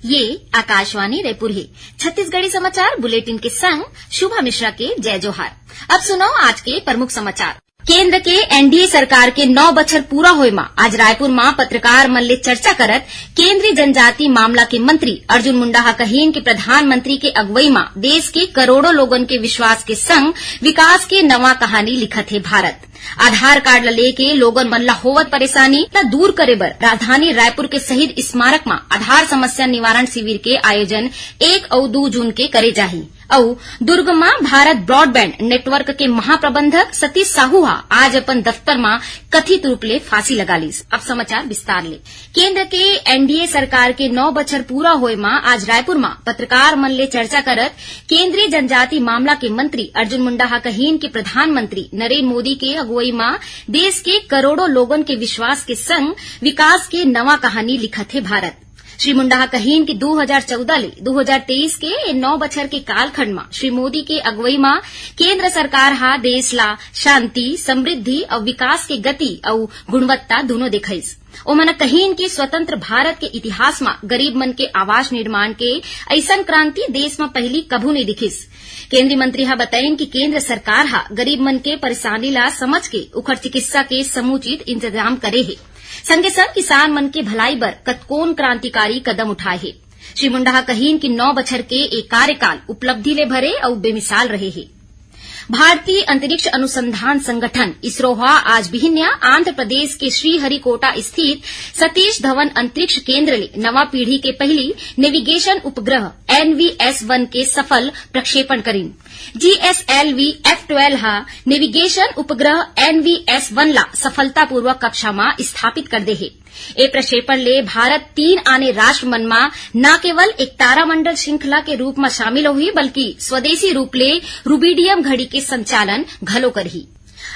ये आकाशवाणी रायपुर है। छत्तीसगढ़ी समाचार बुलेटिन के संग शुभा मिश्रा के जय जोहार। अब सुनो आज के प्रमुख समाचार। केंद्र के एनडीए सरकार के 9 बछर पूरा होय मा आज रायपुर में पत्रकार मन ले चर्चा करत केंद्रीय जनजाति मामला के मंत्री अर्जुन मुंडा कहीन के प्रधानमंत्री के अगुवाई में देश के करोड़ों लोगन के विश्वास के संग विकास के नवा कहानी लिखत है भारत। आधार कार्ड लेके लोगन मन ला होवत परेशानी ला दूर करे बर राजधानी रायपुर के शहीद स्मारक में आधार समस्या निवारण शिविर के आयोजन 1 और 2 जून के करे जाही। और दुर्ग में भारत ब्रॉडबैंड नेटवर्क के महाप्रबंधक सतीश साहू आज अपन दफ्तर में कथित रूप ले फांसी लगा ली। अब समाचार विस्तार ले। केंद्र के एनडीए सरकार के 9 बछर पूरा होय मा आज रायपुर में पत्रकार मन ले चर्चा करत केंद्रीय जनजाति मामला के मंत्री अर्जुन मुंडा कहीन के प्रधानमंत्री नरेंद्र मोदी के अगुवाई में देश के करोड़ों लोगन के विश्वास के संग विकास के नवा कहानी लिखत है भारत। श्री मुंडा कहीन के 2014 ले 2023 के 9 बछर के कालखंड में श्री मोदी के अगुवाई में केंद्र सरकार देश ला शांति, समृद्धि और विकास के गति और गुणवत्ता दोनों दिखाईस। ओमन कहीन के स्वतंत्र भारत के इतिहास में गरीब मन के आवास निर्माण के ऐसन क्रांति देश में पहली कभू नहीं दिखिस। केंद्रीय मंत्री बताइन कि केंद्र सरकार गरीब मन के परेशानी ला समझ के उखर चिकित्सा के समुचित इंतजाम करे है। संगे संग किसान मन के भलाई बर कतकोन क्रांतिकारी कदम उठाए है। श्री मुंडा कहीन की 9 बछर के एक कार्यकाल उपलब्धि ले भरे और बेमिसाल रहे है। भारतीय अंतरिक्ष अनुसंधान संगठन इसरो आज बिहिन्या आंध्र प्रदेश के श्रीहरिकोटा स्थित सतीश धवन अंतरिक्ष केंद्र ले नवा पीढ़ी के पहली नेविगेशन उपग्रह NVS-1 के सफल प्रक्षेपण करीन। GSLV F-12 नेविगेशन उपग्रह NVS-1 ला सफलतापूर्वक कक्षा में स्थापित कर दे है। ए प्रक्षेपण ले भारत 3 आने राष्ट्र मन में न केवल एक तारामंडल श्रृंखला के रूप में शामिल हुई बल्कि स्वदेशी रूप ले रूबिडियम घड़ी के संचालन घलो करही।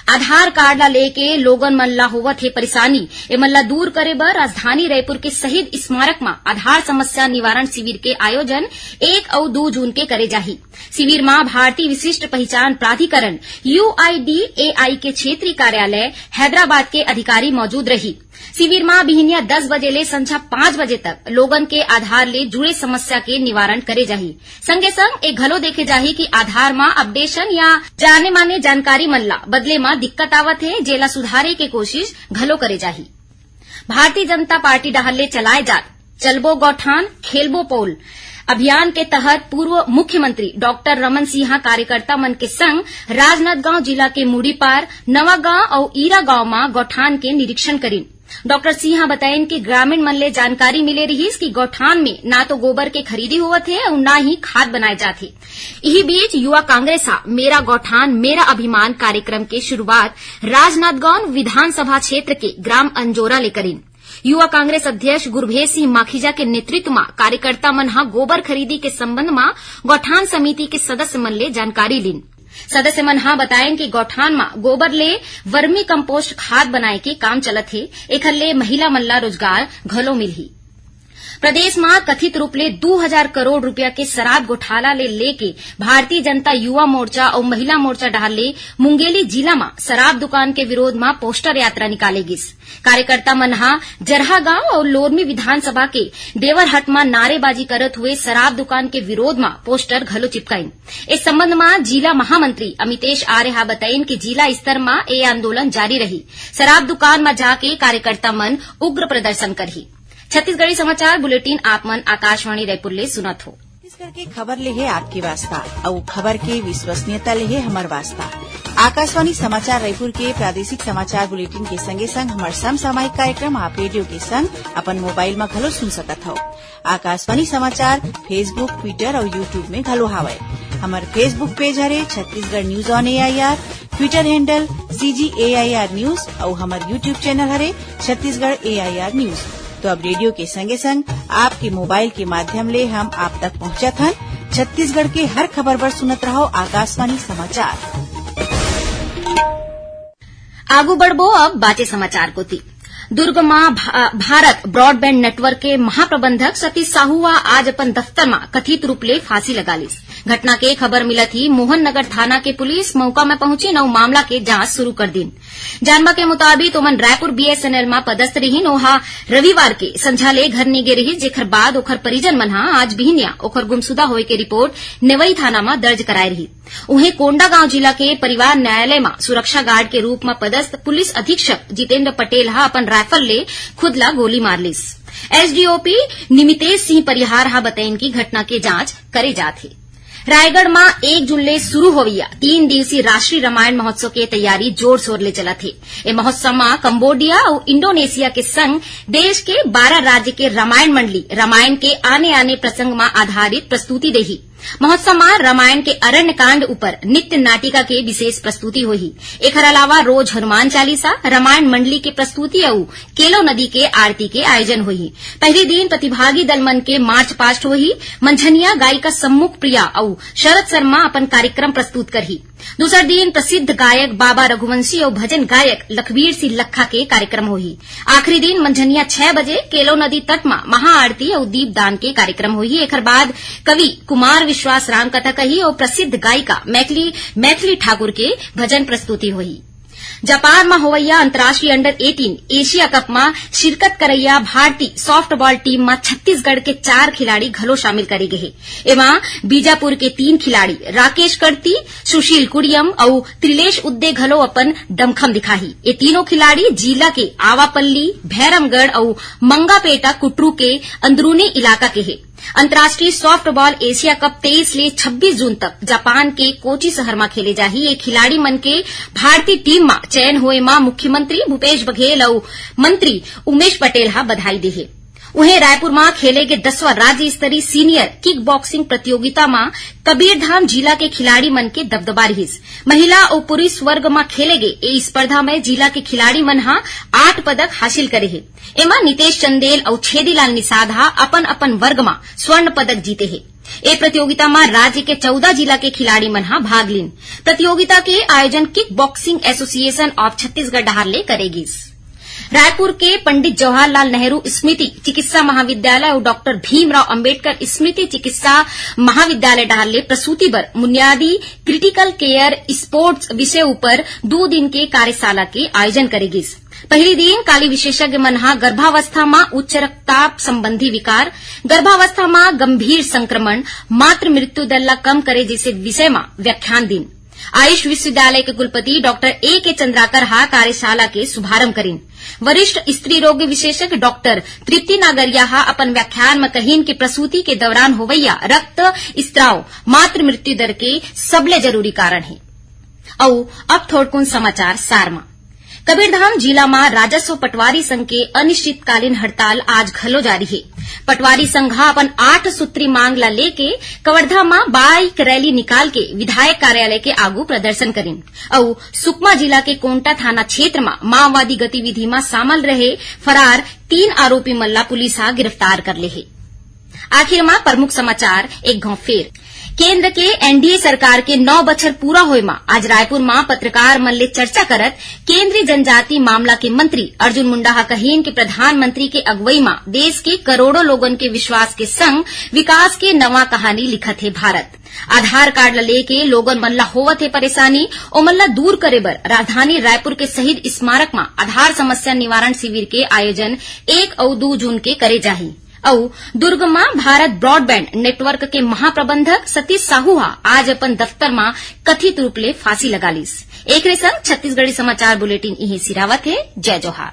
आधार कार्ड ला लेके लोगन मन ला होवत है परेशानी ए मन ला दूर करे बर राजधानी रायपुर के शहीद स्मारक में आधार समस्या निवारण शिविर के आयोजन 1 और 2 जून के करे जाही। शिविर में भारतीय विशिष्ट पहचान प्राधिकरण UIDAI के क्षेत्रीय कार्यालय हैदराबाद के अधिकारी मौजूद रही। शिविर में बिहिनिया 10 बजे ले संझा 5 बजे तक लोगन के आधार ले जुड़े समस्या के निवारण करे जाही। संगे संग एक घलो देखे जाही कि आधार में अपडेशन या जाने माने जानकारी मन ला बदले में दिक्कत आवत है जेला सुधारे के कोशिश घलो करे जाही। भारतीय जनता पार्टी डाहर ले चलाए जात चलबो गौठान खेलबो पौल अभियान के तहत पूर्व मुख्यमंत्री डॉक्टर रमन सिंह कार्यकर्ता मन के संग राजनांदगांव जिला के मुड़ीपार, नवागांव और ईरा गांव में गौठान के निरीक्षण करीन। डॉक्टर सिंह बताइन कि ग्रामीण मन ले जानकारी मिले रही कि गौठान में ना तो गोबर के खरीदी होवत है और न ही खाद बनाए जाते। यही बीच युवा कांग्रेस मेरा गौठान मेरा अभिमान कार्यक्रम के शुरुआत राजनांदगांव विधानसभा क्षेत्र के ग्राम अंजोरा ले करीन। युवा कांग्रेस अध्यक्ष गुरभेज सिंह माखीजा के नेतृत्व में कार्यकर्ता मन गोबर खरीदी के संबंध में गौठान समिति के सदस्य मन ले जानकारी लीन। सदस्य मन बताएं कि गौठान में गोबर ले वर्मी कंपोस्ट खाद बनाए के काम चलत है। एखर ले महिला मन ला रोजगार घलो मिलही। प्रदेश में कथित रूप ले 2000 करोड़ रुपया के शराब घोटाला ले लेके भारतीय जनता युवा मोर्चा और महिला मोर्चा डाहर ले मुंगेली जिला में शराब दुकान के विरोध में पोस्टर यात्रा निकाले गिस। कार्यकर्ता मन जरहा गांव और लोरमी विधानसभा के देवरहट में नारेबाजी करत हुए शराब दुकान के विरोध में पोस्टर घलो चिपकाइन। इस संबंध में जिला महामंत्री अमितेश आर्य बताइन कि जिला स्तर में ये आंदोलन जारी रही। शराब दुकान में जाके कार्यकर्ता मन उग्र प्रदर्शन करही। छत्तीसगढ़ी समाचार बुलेटिन आप मन आकाशवाणी रायपुर ले सुनत हो। छत्तीसगढ़ के खबर ले है आपके वास्ता और खबर के विश्वसनीयता ले है हमार वास्ता। आकाशवाणी समाचार रायपुर के प्रादेशिक समाचार बुलेटिन के संगे संग हमार समसामयिक कार्यक्रम आप रेडियो के संग अपन मोबाइल में घलो सुन सकत हो। आकाशवाणी समाचार फेसबुक, ट्विटर और यूट्यूब में घलो हावय। हमार फेसबुक पेज हरे Chhattisgarh news on AIR, Twitter handle CGAIR news और हमार यूट्यूब चैनल हरे छत्तीसगढ़ AIR न्यूज। तो अब रेडियो के संगे संग आपके मोबाइल के माध्यम ले हम आप तक पहुंचत हन। छत्तीसगढ़ के हर खबर पर सुनत रहो आकाशवाणी समाचार। आगू बढ़बो अब बाचे समाचार को थी। दुर्ग में भारत ब्रॉडबैंड नेटवर्क के महाप्रबंधक सतीश साहू आज अपन दफ्तर में कथित रूप ले फांसी लगा ली। घटना के खबर मिलत ही मोहन नगर थाना के पुलिस मौका में पहुंची नौ मामला के जांच शुरू कर दिन। जानवा के मुताबिक ओमन रायपुर बीएसएनएल में पदस्थ रही ओहा रविवार के संझाले घर निगे रही, जेकर बाद ओखर परिजन मन आज बिहनिया ओखर गुमशुदा होए के रिपोर्ट नेवई थाना में दर्ज कराए रही। उन्हें कोंडागांव जिला के परिवार न्यायालय में सुरक्षा गार्ड के रूप में पदस्थ पुलिस अधीक्षक जितेंद्र पटेल अपन राइफल ले खुदला गोली मार लिस। एसडीओपी निमितेश सिंह परिहार बताइन की घटना के जांच करे जात है। रायगढ़ में 1 जून ले शुरू होविया 3 दिवसीय राष्ट्रीय रामायण महोत्सव के तैयारी जोर शोर ले चलत है। ए महोत्सव में कंबोडिया और इंडोनेशिया के संग देश के 12 राज्य के रामायण मंडली रामायण के आने आने प्रसंग में आधारित प्रस्तुति देही। महोत्सव में रामायण के अरण्य कांड ऊपर नित्य नाटिका के विशेष प्रस्तुति होही। एकर अलावा रोज हनुमान चालीसा, रामायण मंडली के प्रस्तुति और केलो नदी के आरती के आयोजन होही। पहले दिन प्रतिभागी दल मन के मार्च पास्ट होही। मंझनिया गायिका सम्मुख प्रिया और शरद शर्मा अपन कार्यक्रम प्रस्तुत करही। दूसर दिन प्रसिद्ध गायक बाबा रघुवंशी और भजन गायक लखवीर सिंह लखा के कार्यक्रम होही। आखिरी दिन मंझनिया 6 बजे केलो नदी तट में महाआरती और दीपदान के कार्यक्रम होही। एकर बाद कवि कुमार विश्वास राम कथा कही और प्रसिद्ध गायिका मैथिली ठाकुर के भजन प्रस्तुति होही। जापान में होवैया अंतर्राष्ट्रीय अंडर 18 एशिया कप में शिरकत करैया भारतीय सॉफ्टबॉल टीम में छत्तीसगढ़ के 4 खिलाड़ी घलो शामिल करे गए। एमा बीजापुर के 3 खिलाड़ी राकेश कर्ती, सुशील कुड़ियम और त्रिलेश उद्दे घलो अपन दमखम दिखाही। ये तीनों खिलाड़ी जिला के आवापल्ली, भैरमगढ़ और मंगापेटा कुटरू के अंदरूनी इलाका के है। अंतर्राष्ट्रीय सॉफ्टबॉल एशिया कप 23 ले 26 जून तक जापान के कोची शहर में खेले जाही। ये खिलाड़ी मन के भारतीय टीम में चयन होए में मुख्यमंत्री भूपेश बघेल और मंत्री उमेश पटेल बधाई देहे। उन्हें रायपुर में खेले गए 10वां राज्य स्तरीय सीनियर किक बॉक्सिंग प्रतियोगिता में कबीरधाम जिला के खिलाड़ी मन के दबदबा रहीस। महिला और पुरुष वर्ग में खेले गए इस स्पर्धा में जिला के खिलाड़ी मन 8 पदक हासिल करे है। एमा नितेश चंदेल और छेदीलाल निषाद अपन अपन वर्ग में स्वर्ण पदक जीते है। ए प्रतियोगिता में राज्य के 14 जिला के खिलाड़ी मन भाग लीन। प्रतियोगिता के आयोजन kick boxing association of Chhattisgarh डहारले करेगी। रायपुर के पंडित जवाहरलाल नेहरू स्मृति चिकित्सा महाविद्यालय और डॉक्टर भीमराव अंबेडकर स्मृति चिकित्सा महाविद्यालय डहारले प्रसूति बर बुनियादी क्रिटिकल केयर स्पोर्ट्स विषय ऊपर 2 दिन के कार्यशाला के आयोजन करेगी। पहली दिन काली विशेषज्ञ मन गर्भावस्था में उच्च रक्तचाप संबंधी विकार, गर्भावस्था में गंभीर संक्रमण, मातृ मृत्यु दर ला कम करे जैसे विषय में व्याख्यान दिन। आयुष विश्वविद्यालय के कुलपति डॉक्टर ए के चंद्राकर कार्यशाला के शुभारंभ करीन। वरिष्ठ स्त्री रोग विशेषज्ञ डॉक्टर तृप्ति नागरिया अपन व्याख्यान में कहीन कि प्रसूति के दौरान होवैया रक्त स्त्राव मातृ मृत्यु दर के सबले जरूरी कारण है। अब थोड़कुन समाचार सार में। कबीरधाम जिला में राजस्व पटवारी संघ के अनिश्चितकालीन हड़ताल आज घलो जारी है। पटवारी संघ अपन 8 सूत्री मांग ला लेके कवर्धा में बाइक रैली निकाल के विधायक कार्यालय के आगू प्रदर्शन करीन और सुकमा जिला के कोंटा थाना क्षेत्र में माओवादी गतिविधि में शामिल रहे फरार 3 आरोपी मल्ला पुलिस गिरफ्तार कर ले है। आखिर में प्रमुख समाचार एक गांव फेर। केंद्र के एनडीए सरकार के 9 बछर पूरा होय में आज रायपुर में पत्रकार मन ले चर्चा करत केंद्रीय जनजाति मामला के मंत्री अर्जुन मुंडा कहीन कि प्रधानमंत्री के अगुवाई में देश के करोड़ों लोगन के विश्वास के संग विकास के नवा कहानी लिखत है भारत। आधार कार्ड ला लेके लोगन मन ला होवत है परेशानी ओमन ला दूर करे बर राजधानी रायपुर के शहीद स्मारक में आधार समस्या निवारण शिविर के आयोजन 1 और 2 जून के करे जाही। और दुर्ग में भारत ब्रॉडबैंड नेटवर्क के महाप्रबंधक सतीश साहू आज अपन दफ्तर में कथित रूप ले फांसी लगा लीस। एक संग छत्तीसगढ़ी समाचार बुलेटिन इही सिरावत है। जय जोहार।